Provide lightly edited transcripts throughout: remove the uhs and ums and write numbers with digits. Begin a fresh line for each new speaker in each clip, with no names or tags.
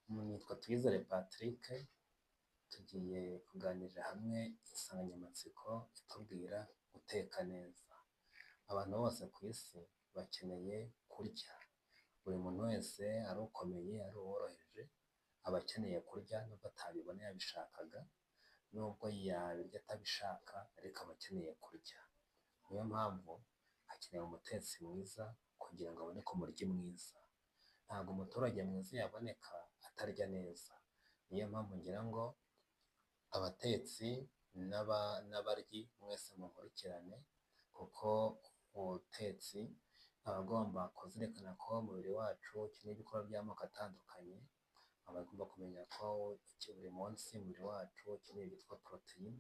Nitwa Tuyizere Patrick, tugiye kuganirira hamwe insanganyamatsiko itubwira guteka neza. Abantu bose ku isi bakeneye kurya. Buri muntu wese ari ukomeye ari uworoheje aba akeneye kurya nubwo atabibona yabishakaga, nubwo yabirya atabishaka ariko aba akeneye kurya. Niyo mpamvu hakenewe umutetsi mwiza kugira ngo aboneke umuryi mwiza. Ntabwo umuturage mwiza yaboneka atarya neza. Niyo mpamvu ngira ngo abatetsi n'abaryi mwese munkurikirane, kuko umutetsi aba agomba kuzirikana ko umubiri wacu ukeneye ibikorwa by'amoko atandukanye. Aba agomba kumenya ko buri munsi umubiri wacu ukeneye ibyitwa poroteyine,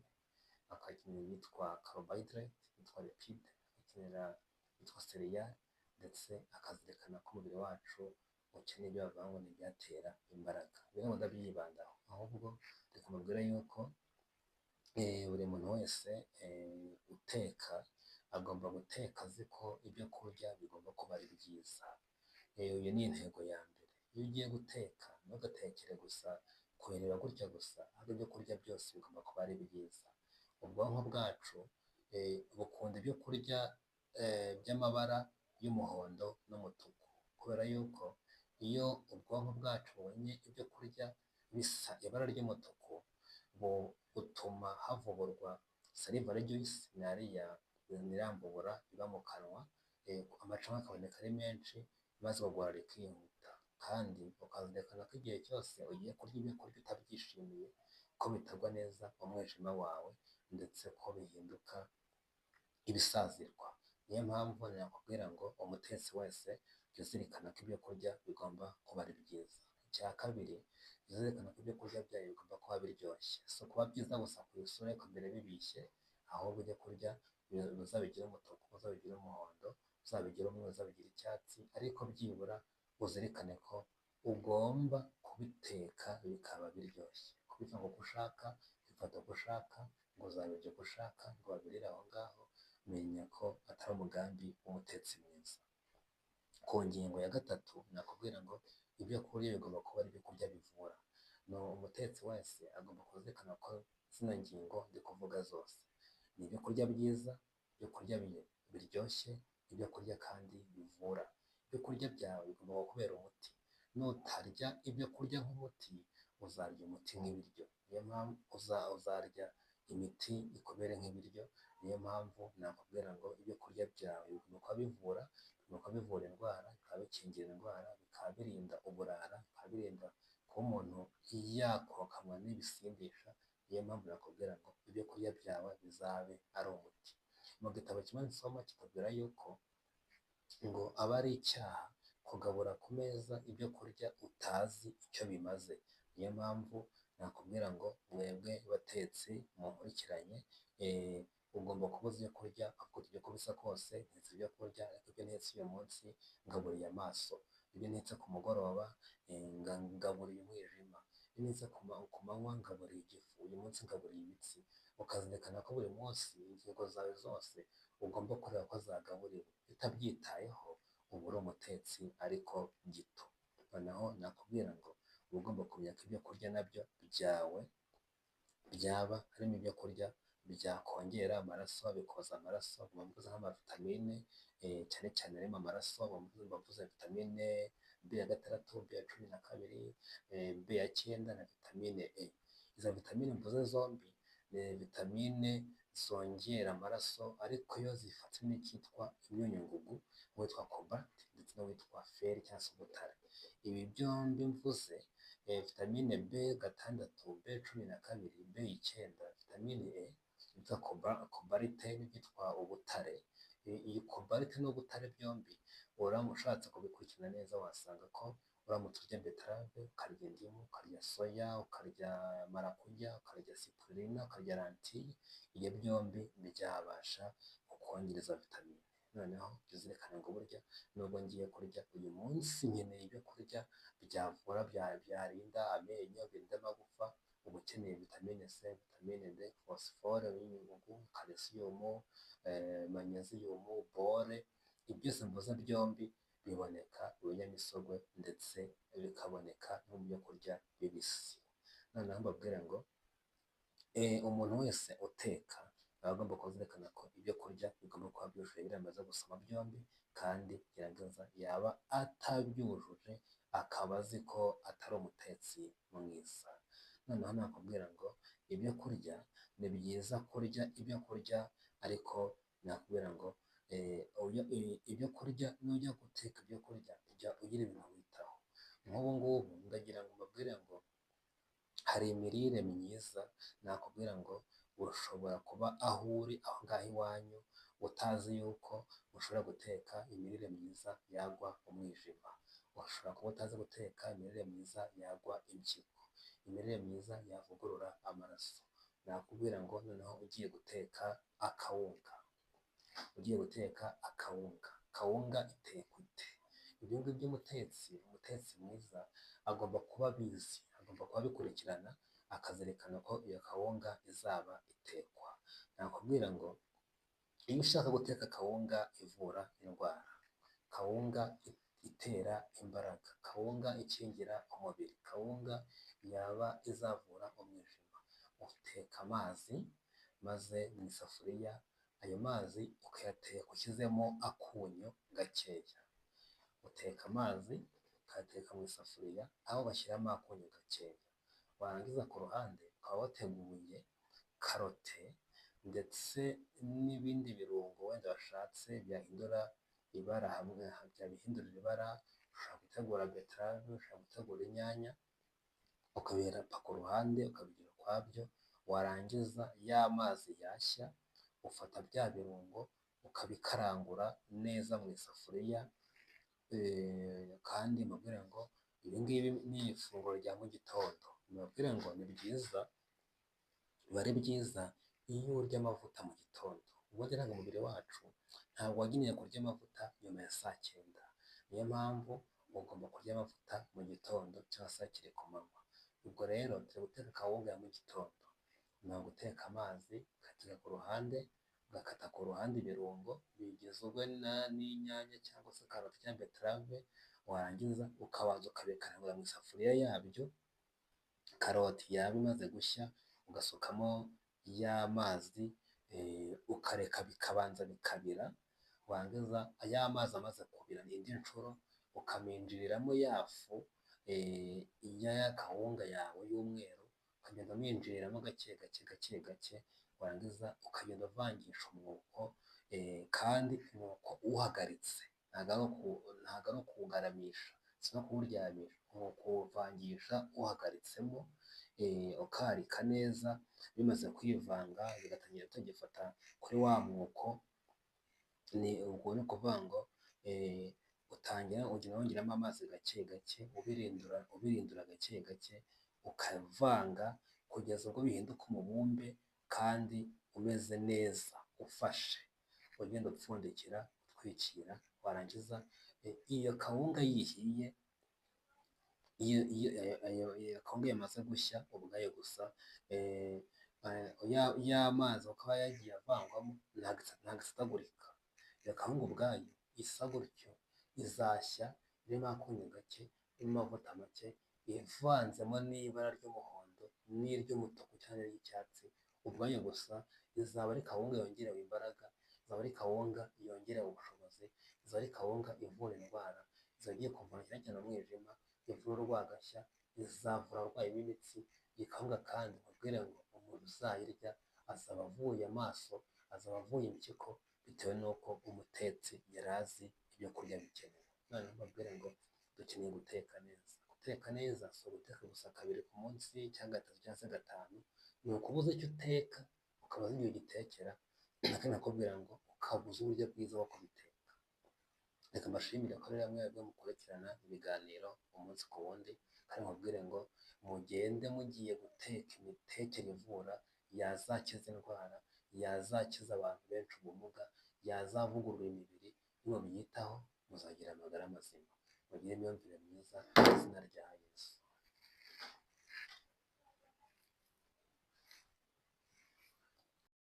akakenera ibyitwa carbohydrate, ibyitwa lipide, agakenera ibyitwa seriyali, ndetse akazirikana ko umubiri wacu ukeneye ibyo bavuga ngo ni ibyatera imbaraga. Rero ndabyibandaho, ahubwo reka mubwire yuko buri muntu wese uteka agomba guteka azi ko ibyo kurya bigomba kuba ari byiza. Iyo ni intego ya mbere. Iyo ugiye guteka ntugatekere gusa kubireba gutya gusa, ahubwo ibyo kurya byose bigomba kuba ari byiza. Ubwonko bwacu bukunda ibyo kurya by'amabara y'umuhondo n'umutuku, kubera yuko iyo ubwonko bwacu bubonye ibyo kurya bisa ibara ry'umutuku, butuma havuburwa salivary juice, nirambubura iba mu kanwa, amacandwe akaboneka ari menshi, maze igogora rikihuta. Kandi ukazirikana ko igihe cyose ugiye kurya ibyo kurya utabyishimiye ko bitagwa neza umwijima wawe, ndetse ko bihinduka ibisazirwa. Niyo mpamvu nakubwira ngo umutetsi wese jya uzirikana ko ibyo kurya bigomba kuba ari byiza. Icya kabiri, jya uzirikana ko ibyo kurya byawe bigomba kuba biryoshye. Si ukuba byiza gusa ku isura ariko mbere bibishye, ahubwo ibyo kurya uzabigira umutuku, uzabigira umuhondo, uzabigira umweru, uzabigira icyatsi, ariko byibura uzirikane ko ugomba kubiteka bikaba biryoshye. Kubivanga uko ushaka, bifata uko ushaka, ngo uzabirya uko ushaka, ngo babirire aho ngaho, menya ko atari umugambi w'umutetsi mwiza. Ku ngingo ya gatatu nakubwira ngo ibyo kurya bigomba kuba ari ibyo kurya bivura. Umutetsi wese agomba kuzirikana ko zino ngingo ndi kuvuga zose ni ibyo kurya byiza, ibyo kurya biryoshye, ibyo kurya kandi bivura. Ibyo kurya byawe bigomba kukubera umuti. Nutarya ibyo kurya nk'umuti, uzarya umuti nk'ibiryo. Niyo mpamvu uzarya imiti ikubere nk'ibiryo. Niyo mpamvu nakubwira ngo ibyo kurya byawe bigomba kuba bivura, bigomba kuba bivura indwara, bikaba bikingira indwara, bikaba birinda uburara, bikaba birinda kuba umuntu yakokamwa n'ibisindisha. Niyo mpamvu nakubwira ngo ibyo kurya byawe bizabe ari umuti. Mu gitabo kimwe nsoma kitubwira yuko ngo aba ari icyaha kugabura ku meza ibyo kurya utazi icyo bimaze. Niyo mpamvu nakubwira ngo mwebwe batetsi munkurikiranye, ugomba kuba uzi ibyo kurya, uko uko bisa kose ntetse ibyo kurya, ariko ibyo ntetse uyu munsi ngaburiye amaso, ibyo ntetse ku mugoroba ngaburiye umwijima, ibyo ntetse ku manywa ngaburiye igifu, uyu munsi ngaburiye imitsi. Ukazirikana ko buri munsi ingingo zawe zose ugomba kureba ko zagaburiwe. Utabyitayeho uba uri umutetsi ariko gito. Noneho nakubwira ngo uba ugomba kumenya ko ibyo kurya nabyo byawe byaba harimo ibyo kurya byakongera amaraso, bikoza amaraso, bavuze nk'amavitamine, cyane cyane ari mu maraso, bavuze vitamine B6, B12, B9 na vitamine E. Izo vitamine mvuze zombi ni vitamine zongera amaraso, ariko iyo zifatwe n'icyitwa imyunyungugu, uwitwa cobalt ndetse n'uwitwa fer cyangwa se ubutare. Ibi byombi mvuze, vitamine B6, B12, B9, vitamine E yitwa cobalt n'ibyitwa ubutare. Iyi cobalt n'ubutare byombi ushatse kubikurikirana neza wasanga ko uramutse urya beterave, ukarya indimu, ukarya soya, ukarya marakuja, ukarya sipirulina, ukarya lentille, ibyo byombi byabasha kukongereza vitamine. Noneho jya uzirikana ngo burya nubwo ngiye kurya uyu munsi nkeneye ibyo kurya byavura, byarinda amenyo, birinda amagufa, uba ukeneye vitamine C, vitamine D, phosphore y'imyunyungugu, calcium, magnesium, bore. Ibyo byose mvuze byombi biboneka mu binyamisogwe ndetse bikaboneka no mu byo kurya bibisi. Noneho mbabwire ngo umuntu wese uteka aba agomba kuzirikana ko ibyo kurya bigomba kuba byujuje ibiro bimaze gusoma byombi, kandi gerageza yaba atabyujuje akaba azi ko atari umutetsi mwiza. Noneho nakubwira ngo ibyo kurya ni byiza kurya ibyo kurya, ariko nakubwira ngo ibyo kurya nujya guteka ibyo kurya ujya ugira ibintu witaho. Nk'ubu ngubu ndagira ngo mbabwire ngo hari imirire myiza, nakubwira ngo ushobora kuba aho uri aho ngaho iwanyu utazi yuko ushobora guteka imirire myiza yagwa umwijima, ushobora kuba utazi guteka imirire myiza yagwa impyiko, imirire myiza yavugurura amaraso. Nakubwira ngo noneho ugiye guteka akawunga, kawunga itekwa ite? Ibyo ngibyo umutetsi mwiza agomba kuba abizi, agomba kuba abikurikirana, akazirikana ko iyo kawunga izaba itekwa. Nakubwira ngo iyo ushaka guteka kawunga ivura indwara, kawunga itera imbaraga, kawunga ikingira umubiri, kawunga yaba izavura umwijima, uteka amazi maze mu isafuriya, ayo mazi ukayateka ushyizemo akunyu gakeya. Uteka amazi ukayateka mu isafuriya aho bashyiramo akunyu gakeya, warangiza ku ruhande ukaba wateguye karote ndetse n'ibindi birungo wenda washatse byahindura ibara, byabihindurira ibara. Ushobora gutegura beterave, ushobora gutegura inyanya, ukabirapa ku ruhande ukabigira ukwabyo. Warangiza ya mazi yashya, ufata bya birungo ukabikarangura neza mu isafuriya. Kandi mbabwira ngo ibi ngibi ni ifunguro rya mu gitondo. Mbabwira ngo ni byiza, biba ari byiza iyo urya amavuta mu gitondo. Ubundi ntabwo umubiri wacu ntabwo wagenewe kurya amavuta nyuma ya saa cyenda, niyo mpamvu ugomba kurya amavuta mu gitondo cyangwa se hakiri ku manywa. Ubwo rero turi guteka kawunga ya mu gitondo, ni uguteka amazi ukateka ku ruhande, ugakata ku ruhande ibirungo bigizwe n'inyanya cyangwa se karoti cyangwa beterave. Warangiza ukabanza ukabikaranga mu isafuriya yabyo, karoti yaba imaze gushya ugasukamo ya mazi, ukareka bikabanza bikabira. Warangiza ya mazi amaze kubira indi nshuro ukaminjiriramo ya fu ya kawunga yawe y'umweru, ukagenda uminjiriramo gake gake. Warangiza ukagenda uvangisha umwuko, kandi umwuko uwuhagaritse, ntabwo ari ukuwugaramisha, si no kuwuryamisha, umwuko uwuvangisha uhagaritsemo, ukarika neza. Bimaze kwivanga bigatangira gifata kuri wa mwuko, ubwo ni ukuvuga ngo utangira ugenda wongeramo amazi gake gake, ubirindura gake gake, ukavanga kugeza ubwo bihinduka umubumbe kandi umeze neza ufashe, ugenda upfundikira utwikira. Warangiza iyo kawunga yihiye, iyo kawunga yamaze gushya ubwayo gusa, y'amazi akaba yagiye avangwamo ntabwo isatagurika. Iyo kawunga ubwayo isa gutyo izashya irimo akunyu gake, irimo amavuta make, ivanzemo n'ibara ry'umuhondo n'iry'umutuku cyangwa iry'icyatsi. Ubwayo gusa izaba ari kawunga yongerewe imbaraga, izaba ari kawunga yongerewe ubushobozi, izaba ari kawunga ivura indwara, izaba igiye kuvura cyane cyane umwijima, ivura urwagashya, izavura abarwayi b'imitsi. Iyi kawunga kandi nkubwire ngo umuntu uzayirya azaba avuye amaso, azaba avuye impyiko, bitewe n'uko umutetsi yari azi ibyo kurya bikenewe. Noneho mbabwire ngo dukeneye guteka neza. Guteka neza si uguteka gusa kabiri ku munsi cyangwa gatatu cyangwa se gatanu, ni ukubuza icyo uteka ukabaza igihe ugitekera, kandi nakubwira ngo ukabuza uburyo bwiza bwo kubiteka. Reka mbashimire ko rero mwebwe mukurikirana ibiganiro umunsi ku wundi, kandi nkubwire ngo mugende mugiye guteka imitekere ivura, yazakiza indwara, yazakiza abantu benshi ubumuga, yazavugurura imibiri. Niba mubyitaho muzagira amagara mazima, mugire imyumvire myiza mu izina rya Yesu.